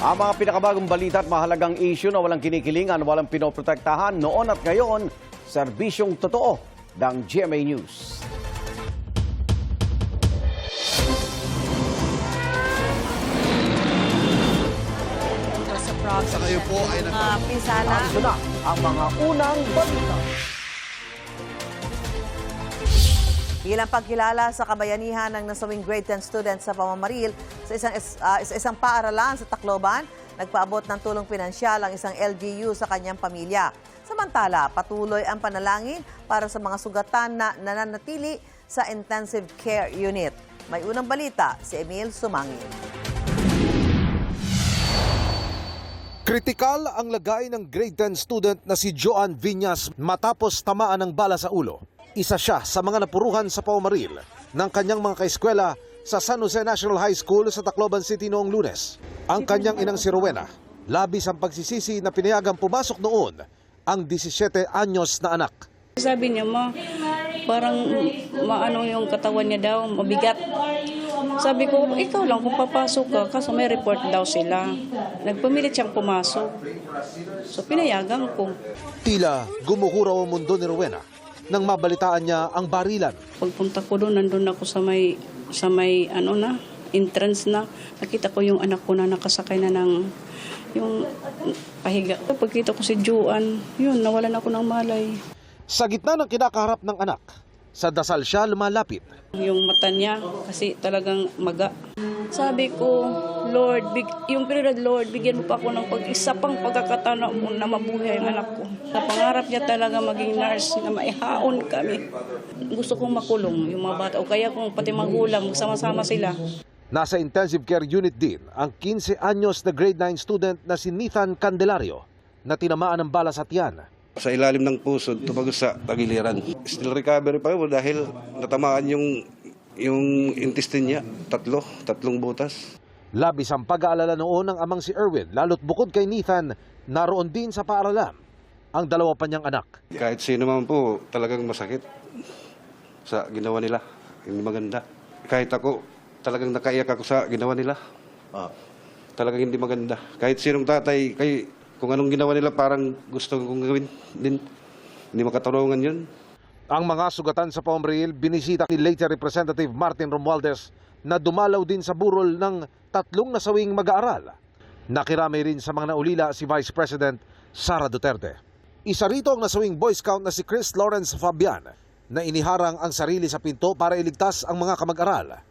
Ang mga pinakabagong balita at mahalagang issue na walang kinikilingan, walang pinoprotektahan noon at ngayon, serbisyong totoo ng GMA News. Sa kayo po ay Pinsala. Ito na ang mga unang balita. Bilang pagkilala sa kabayanihan ng nasawing grade 10 students sa pamamaril sa isang paaralan sa Tacloban, nagpaabot ng tulong pinansyal ang isang LGU sa kanyang pamilya. Samantala, patuloy ang panalangin para sa mga sugatan na nananatili sa intensive care unit. May unang balita si Emil Sumangil. Kritikal ang lagay ng grade 10 student na si Joan Viñas matapos tamaan ng bala sa ulo. Isa siya sa mga napuruhan sa pamamaril ng kanyang mga kaeskwela sa San Jose National High School sa Tacloban City noong Lunes. Ang kanyang inang si Rowena, labis ang pagsisisi na pinayagang pumasok noon ang 17 anyos na anak. Sabi niya, parang maano yung katawan niya daw, mabigat. Sabi ko, ikaw lang kung papasok ka, kaso may report daw sila. Nagpumilit siyang pumasok. So pinayagan ko. Tila gumuhuraw ang mundo ni Rowena nang mabalitaan niya ang barilan. Pagpunta ko doon, nandun ako sa may entrance na. Nakita ko yung anak ko na nakasakay na ng yung pahiga. Pagkita ko si Joan, yun, nawalan ako ng malay. Sa gitna ng kinakaharap ng anak, sa dasal siya lumalapit. Yung mata niya, kasi talagang maga. Sabi ko, Lord, yung prioridad, Lord, bigyan mo pa ako ng isa pang pagkakataon na mabuhay ang anak ko. Sa pangarap niya talaga maging nurse na maihaon kami. Gusto kong makulong yung mga bata o kaya kung pati magulang, magsama-sama sila. Nasa intensive care unit din ang 15 anyos na grade 9 student na si Nathan Candelario na tinamaan ng bala sa tiyan. Sa ilalim ng puso, tumagos sa tagiliran. Still recovery pa yun dahil natamaan yung intestine niya, tatlong butas. Labis ang pag-aalala noon ng amang si Erwin, lalo't bukod kay Nathan, naroon din sa paaralan ang dalawa pa niyang anak. Kahit sino man po, talagang masakit sa ginawa nila. Hindi maganda. Kahit ako, talagang nakaiyak ako sa ginawa nila. Talagang hindi maganda. Kahit sinong tatay, kung anong ginawa nila, parang gusto kong gawin din. Hindi makatarungan yun. Ang mga sugatan sa pamamaril, binisita ni late Representative Martin Romualdez na dumalaw din sa burol ng 3 nasawing mag-aaral. Nakiramay rin sa mga naulila si Vice President Sara Duterte. Isa rito ang nasawing Boy Scout na si Chris Lawrence Fabian na iniharang ang sarili sa pinto para iligtas ang mga kamag-aral.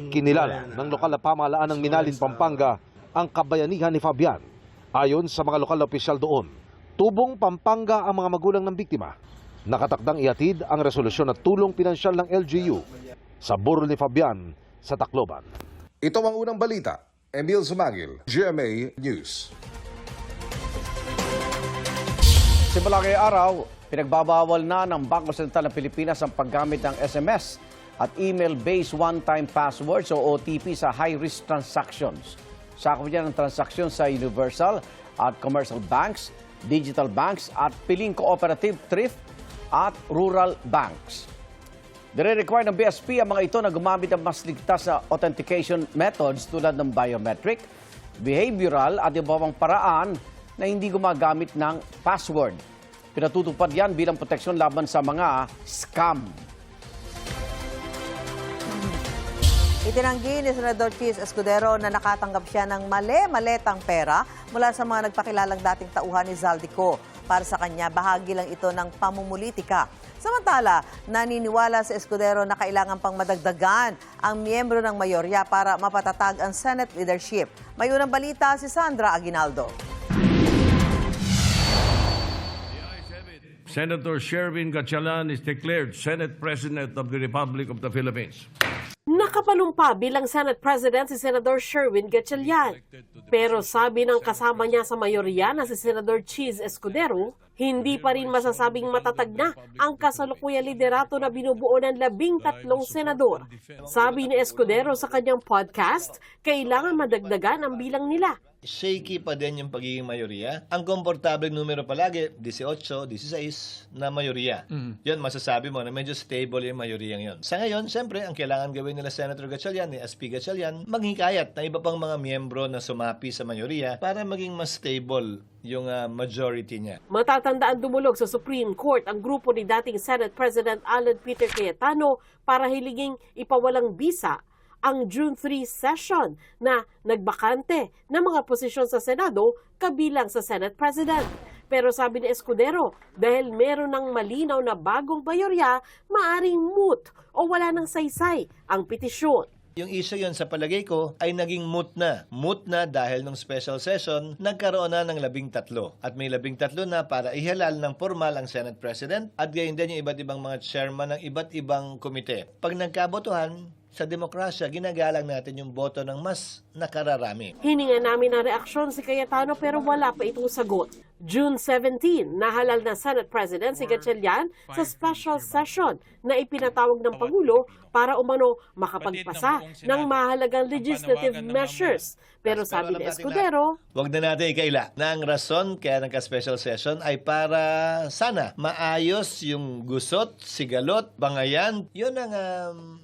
Kinilala ng lokal na pamahalaan ng Minalin, Pampanga ang kabayanihan ni Fabian. Ayon sa mga lokal na opisyal doon, tubong Pampanga ang mga magulang ng biktima. Nakatakdang ihatid ang resolusyon at tulong pinansyal ng LGU sa burol ni Fabian sa Tacloban. Ito ang unang balita. Emil Sumangil, GMA News. Simula ngayong araw, pinagbabawal na ng Bangko Sentral ng Pilipinas ang paggamit ng SMS at email-based one-time passwords o OTP sa high-risk transactions. Sakop niya ng transaksyon sa universal at commercial banks, digital banks at piling cooperative, thrift at rural banks. Dire-require ng BSP ang mga ito na gumamit ng mas ligtas na authentication methods tulad ng biometric, behavioral at iba pang paraan na hindi gumagamit ng password. Pinatutupad yan bilang proteksyon laban sa mga scam. Itinanggi ni Senador Cheese Escudero na nakatanggap siya ng mali-maletang pera mula sa mga nagpakilalang dating tauhan ni Zaldico. Para sa kanya, bahagi lang ito ng pamumulitika. Samantala, naniniwala si Escudero na kailangan pang madagdagan ang miyembro ng mayorya para mapatatag ang Senate leadership. May unang balita si Sandra Aguinaldo. Senator Sherwin Gatchalian is declared Senate President of the Republic of the Philippines. Nakapalumpa bilang Senate President si Senador Sherwin Gatchalian. Pero sabi ng kasama niya sa mayorya na si Senador Cheese Escudero, Hindi pa rin masasabing matatag na ang kasalukuyang liderato na binubuo ng 13 senador. Sabi ni Escudero sa kanyang podcast, kailangan madagdagan ang bilang nila. Shaky pa din yung pagiging mayorya. Ang komportableng numero palagi, 18, 16 na mayorya. Yun, masasabi mo na medyo stable yung mayoryang yun. Sa ngayon, siyempre, ang kailangan gawin nila Senator Gatchalian, ni SP Gatchalian, maghikayat na iba pang mga miyembro na sumapi sa mayorya para maging mas stable yung majority niya. Matatandaan dumulog sa Supreme Court ang grupo ni dating Senate President Alan Peter Cayetano para hilinging ipawalang bisa ang June 3 session na nagbakante ng mga posisyon sa Senado kabilang sa Senate President. Pero sabi ni Escudero, dahil meron ng malinaw na bagong mayorya, maaring moot o wala ng saysay ang petisyon. Yung issue yun sa palagay ko ay naging moot na. Moot na dahil nung special session, nagkaroon na ng 13. At may 13 na para ihalal ng formal ang Senate President at gayon din yung iba't ibang mga chairman ng iba't ibang komite. Pag nagkabotohan, sa demokrasya, ginagalang natin yung boto ng mas nakararami. Hininga namin ang reaksyon si Cayetano pero wala pa itong sagot. June 17, nahalal na Senate President si Gatchalian sa special session na ipinatawag ng Pangulo para umano makapagpasa ng mahalagang legislative measures. Pero sabi ni Escudero, huwag na natin ikaila na ang rason kaya nagka-special session ay para sana maayos yung gusot, sigalot, bangayan. Yun ang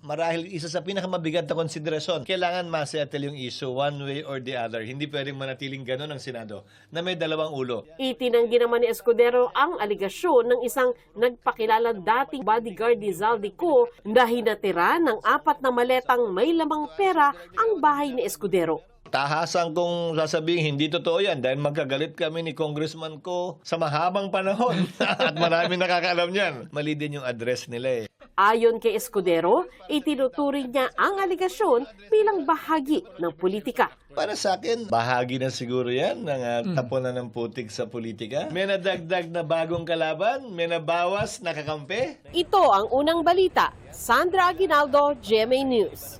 marahil isa sa pinakamabigat na konsiderasyon. Kailangan masettle yung issue one way or the other. Hindi pwedeng manatiling ganun ang Senado na may dalawang ulo. itinanggi naman ni Escudero ang aligasyon ng isang nagpakilalang dating bodyguard ni Zaldico na hinatira ng 4 na maletang may lamang pera ang bahay ni Escudero. Tahasan kong sasabihin, hindi totoo yan dahil magkagalit kami ni congressman ko sa mahabang panahon at maraming nakakaalam yan. Mali din yung address nila eh. Ayon kay Escudero, itinuturing niya ang aligasyon bilang bahagi ng politika. Para sa akin, bahagi na siguro yan ng tapunan ng putik sa politika. May nadagdag na bagong kalaban, may nabawas na kakampi. Ito ang unang balita. Sandra Aguinaldo, GMA News.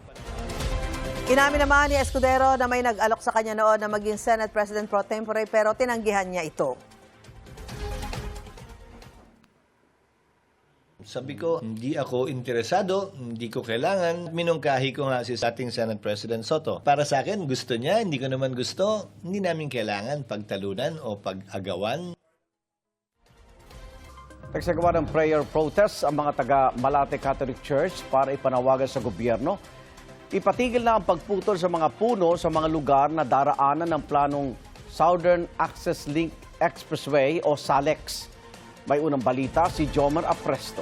Inamin naman ni Escudero na may nag-alok sa kanya noon na maging Senate President pro tempore pero tinanggihan niya ito. Sabi ko, hindi ako interesado, hindi ko kailangan. Minungkahi ko nga si ating Senate President Soto. Para sa akin, gusto niya, hindi ko naman gusto. Hindi namin kailangan pagtalunan o pag-agawan. Nagsagawa ng prayer protest ang mga taga Malate Catholic Church para ipanawagan sa gobyerno. Ipatigil na ang pagputol sa mga puno sa mga lugar na daraanan ng planong Southern Access Link Expressway o SALEX. May unang balita si Jomar Apresto.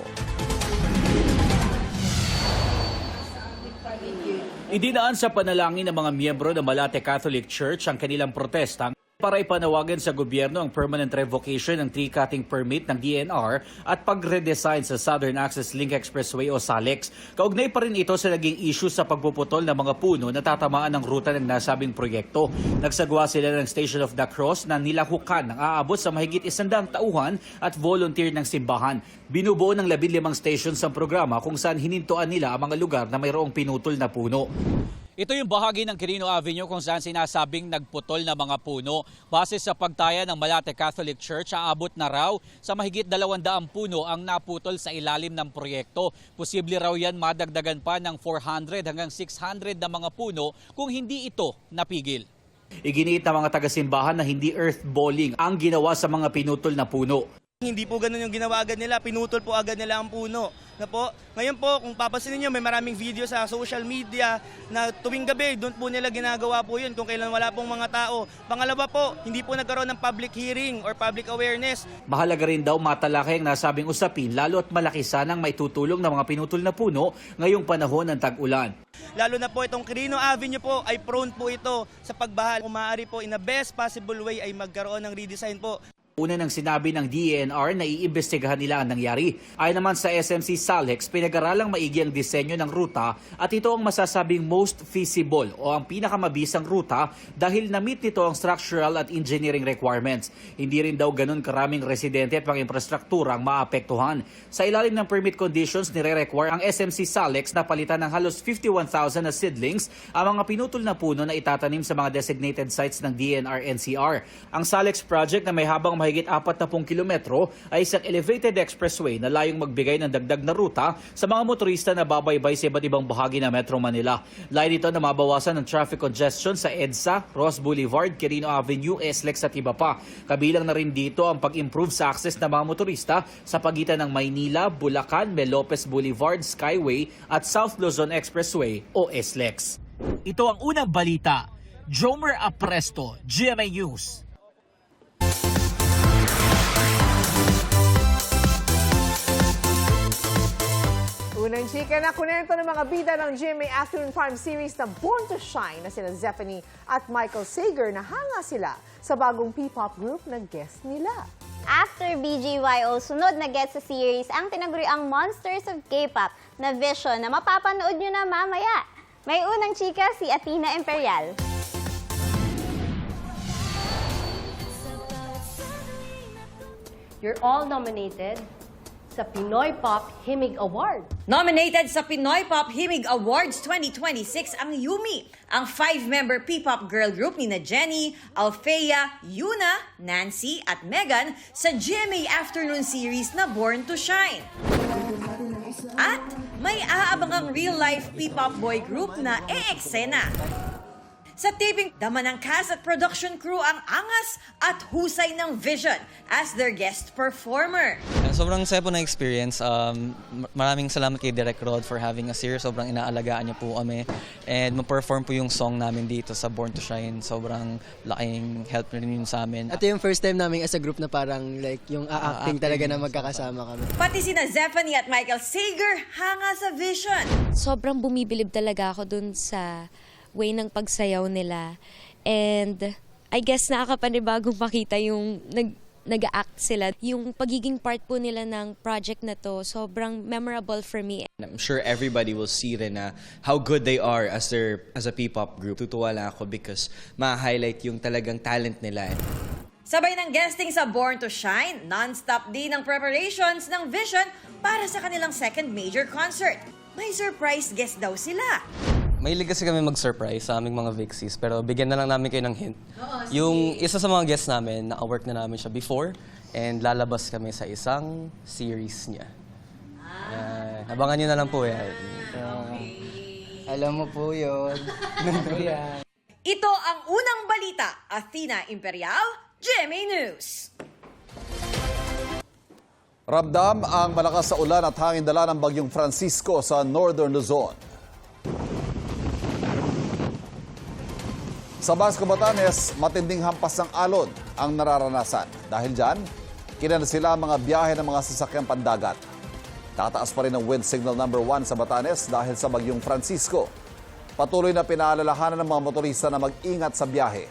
Idinaan sa panalangin ng mga miyembro ng Malate Catholic Church ang kanilang protesta para ipanawagan sa gobyerno ang permanent revocation ng tree cutting permit ng DNR at pag-redesign sa Southern Access Link Expressway o SALEX. Kaugnay pa rin ito sa naging issue sa pagpuputol ng mga puno na tatamaan ng ruta ng nasabing proyekto. Nagsagawa sila ng Station of the Cross na nilahukan ng aabot sa mahigit 100 tauhan at volunteer ng simbahan. Binubuo ng 15 stations ang programa kung saan hinintuan nila ang mga lugar na mayroong pinutol na puno. Ito yung bahagi ng Quirino Avenue kung saan sinasabing nagputol na mga puno. Base sa pagtaya ng Malate Catholic Church, aabot na raw sa mahigit 200 puno ang naputol sa ilalim ng proyekto. Posible raw yan madagdagan pa ng 400 hanggang 600 na mga puno kung hindi ito napigil. Iginiit ng mga taga-simbahan na hindi earthballing ang ginawa sa mga pinutol na puno. Hindi po ganun yung ginawa agad nila, pinutol po agad nila ang puno. Na po, ngayon po, kung papansinin niyo, may maraming video sa social media na tuwing gabi, doon po nila ginagawa po yun kung kailan wala pong mga tao. Pangalawa po, hindi po nagkaroon ng public hearing or public awareness. Mahalaga rin daw matalakay ang nasabing usapin lalo at malaki sanang may tutulong ng mga pinutol na puno ngayong panahon ng tag-ulan. Lalo na po itong Quirino Avenue po ay prone po ito sa pagbaha. Kung maaari po in the best possible way ay magkaroon ng redesign po. Una nang sinabi ng DENR na iimbestigahan nila ang nangyari. Ayon naman sa SMC SALEX, pinag-aralang maigi ang disenyo ng ruta at ito ang masasabing most feasible o ang pinakamabisang ruta dahil na-meet nito ang structural at engineering requirements. Hindi rin daw ganun karaming residente at pang-infrastruktura ang maapektuhan. Sa ilalim ng permit conditions, nire-require ang SMC SALEX na palitan ng halos 51,000 na seedlings ang mga pinutol na puno na itatanim sa mga designated sites ng DENR-NCR. Ang SALEX project na may habang mahigit 40 kilometro ay isang elevated expressway na layong magbigay ng dagdag na ruta sa mga motorista na babaybay sa iba't ibang bahagi ng Metro Manila. Layo nito na mabawasan ng traffic congestion sa EDSA, Ross Boulevard, Quirino Avenue, SLEX at iba pa. Kabilang na rin dito ang pag-improve sa access ng mga motorista sa pagitan ng Maynila, Bulacan, Melopez Boulevard, Skyway at South Luzon Expressway o SLEX. Ito ang unang balita. Jomer Apresto, GMA News. Unang chika na kunento ng mga bida ng GMA Afternoon Farm Series na Born to Shine na sina Zephanie at Michael Sager na hanga sila sa bagong P-pop group na guest nila. After BGYO, sunod na guest sa series ang tinaguriang Monsters of K-pop na Vision na mapapanood nyo na mamaya. May unang chika si Athena Imperial. You're all nominated sa Pinoy Pop Himig Award. Nominated sa Pinoy Pop Himig Awards 2026 ang Yumi, ang 5-member P-pop girl group ni na Jenny, Althea, Yuna, Nancy at Megan sa GMA Afternoon Series na Born to Shine. At may aabangang real-life P-pop boy group na e-eksena. Sa taping, dama ng cast at production crew ang angas at husay ng Vision as their guest performer. Sobrang saya po na experience. Maraming salamat kay Direk Rod for having us here. Sobrang inaalagaan niya po kami. And ma-perform po yung song namin dito sa Born to Shine. Sobrang laking help rin yun sa amin. Ito yung first time namin as a group na parang like yung acting talaga na magkakasama kami. Pati sina Zephanie at Michael Sager hanga sa Vision. Sobrang bumibilib talaga ako dun sa way ng pagsayaw nila. And I guess nakakapanibagong makita yung nag-act sila. Yung pagiging part po nila ng project na to, sobrang memorable for me. I'm sure everybody will see rin na how good they are as a P-pop group. Tutuwa lang ako because ma-highlight yung talagang talent nila. Sabay ng guesting sa Born to Shine, non-stop din ang preparations ng Vision para sa kanilang second major concert. May surprise guest daw sila. Mahilig kasi kami mag-surprise sa aming mga Vixies, pero bigyan na lang namin kayo ng hint. Yung isa sa mga guests namin, naka-work na namin siya before, and lalabas kami sa isang series niya. Abangan nyo na lang po yan. Alam mo po yun. Ito ang unang balita. Athena Imperial, GMA News. Ramdam ang malakas sa ulan at hangin dala ng bagyong Francisco sa Northern Luzon. Sa Basco, Batanes, matinding hampas ng alon ang nararanasan. Dahil dyan, kinansela ang mga biyahe ng mga sasakyang pandagat. Tataas pa rin ang wind signal number 1 sa Batanes dahil sa bagyong Francisco. Patuloy na pinaalalahanan ng mga motorista na mag-ingat sa biyahe.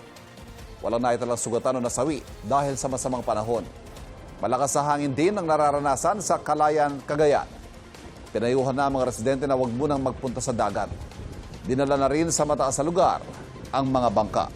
Walang naitalang sugatan o nasawi dahil sa masamang panahon. Malakas sa hangin din ang nararanasan sa Calayan, Cagayan. Pinayuhan na ang mga residente na huwag munang magpunta sa dagat. Dinala na rin sa mataas na lugar ang mga bangka.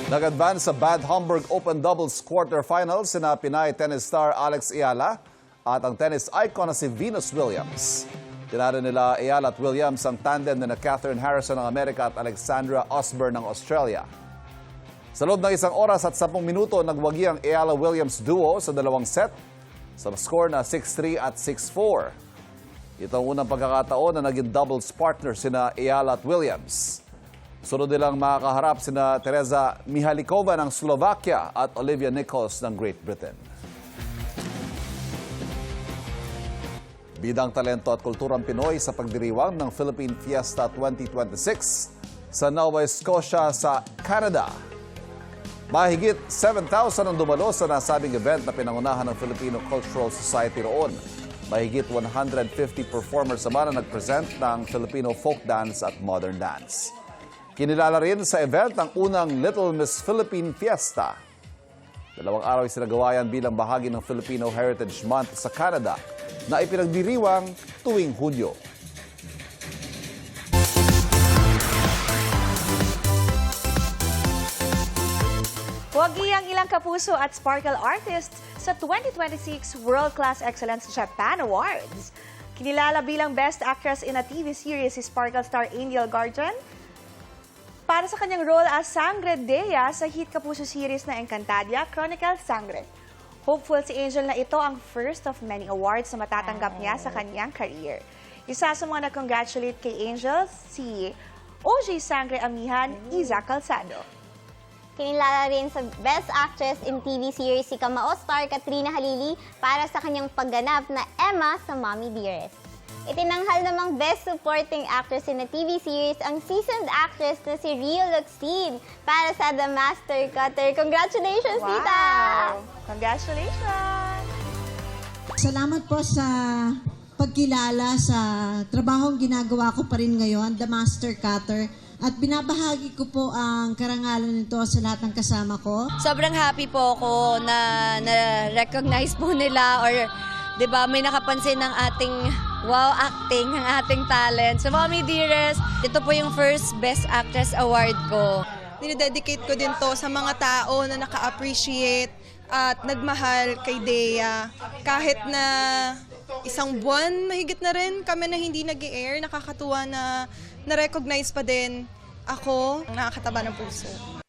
Nag-advance sa Bad Homburg Open Doubles quarterfinals sina Pinay tennis star Alex Ayala at ang tennis icon na si Venus Williams. Tinalo nila Ayala at Williams ang tandem na Catherine Harrison ng Amerika at Alexandra Osborne ng Australia. Sa loob ng 1 oras at 10 minuto, nagwagi ang Ayala-Williams duo sa dalawang set sa score na 6-3 at 6-4. Ito ang unang pagkakataon na naging doubles partner sina Ayala at Williams. Sunod nilang makakaharap sina Teresa Mihalikova ng Slovakia at Olivia Nichols ng Great Britain. Bidang talento at kulturang Pinoy sa pagdiriwang ng Philippine Fiesta 2026 sa Nova Scotia sa Canada. Mahigit 7,000 ang dumalo sa nasabing event na pinangunahan ng Filipino Cultural Society roon. Mahigit 150 performers naman ang nag-present ng Filipino folk dance at modern dance. Kinilala rin sa event ang unang Little Miss Philippine Fiesta. 2 araw ay sinagawayan bilang bahagi ng Filipino Heritage Month sa Canada na ipinagdiriwang tuwing Hulyo. Wagi ang ilang kapuso at sparkle artists sa 2026 World Class Excellence Japan Awards. Kinilala bilang Best Actress in a TV Series si sparkle star Angel Guardian, para sa kanyang role as Sangre Dea sa hit Kapuso series na Encantadia Chronicle Sangre. Hopeful si Angel na ito ang first of many awards na matatanggap niya sa kanyang career. Isa sa mga nag-congratulate kay Angel, si OJ Sangre Amihan, Iza Calzado. Kinilala rin sa Best Actress in TV series si Kamao star Katrina Halili para sa kanyang pagganap na Emma sa Mommy Dearest. Itinanghal namang Best Supporting Actress in a TV series ang seasoned actress na si Rio Luxin para sa The Master Cutter. Congratulations, Tita! Congratulations! Salamat po sa pagkilala sa trabahong ginagawa ko pa rin ngayon, The Master Cutter. At binabahagi ko po ang karangalan nito sa lahat ng kasama ko. Sobrang happy po ako na na-recognize po nila or 'di ba may nakapansin ng ating wow acting, ng ating talent. So Mommy Dearest, ito po yung first Best Actress Award ko. Dinededicate ko din to sa mga tao na naka-appreciate at nagmahal kay Dea. Kahit na isang buwan, mahigit na rin kami na hindi nag-i-air, nakakatuwa na na-recognize pa din ako, nakakataba ng puso.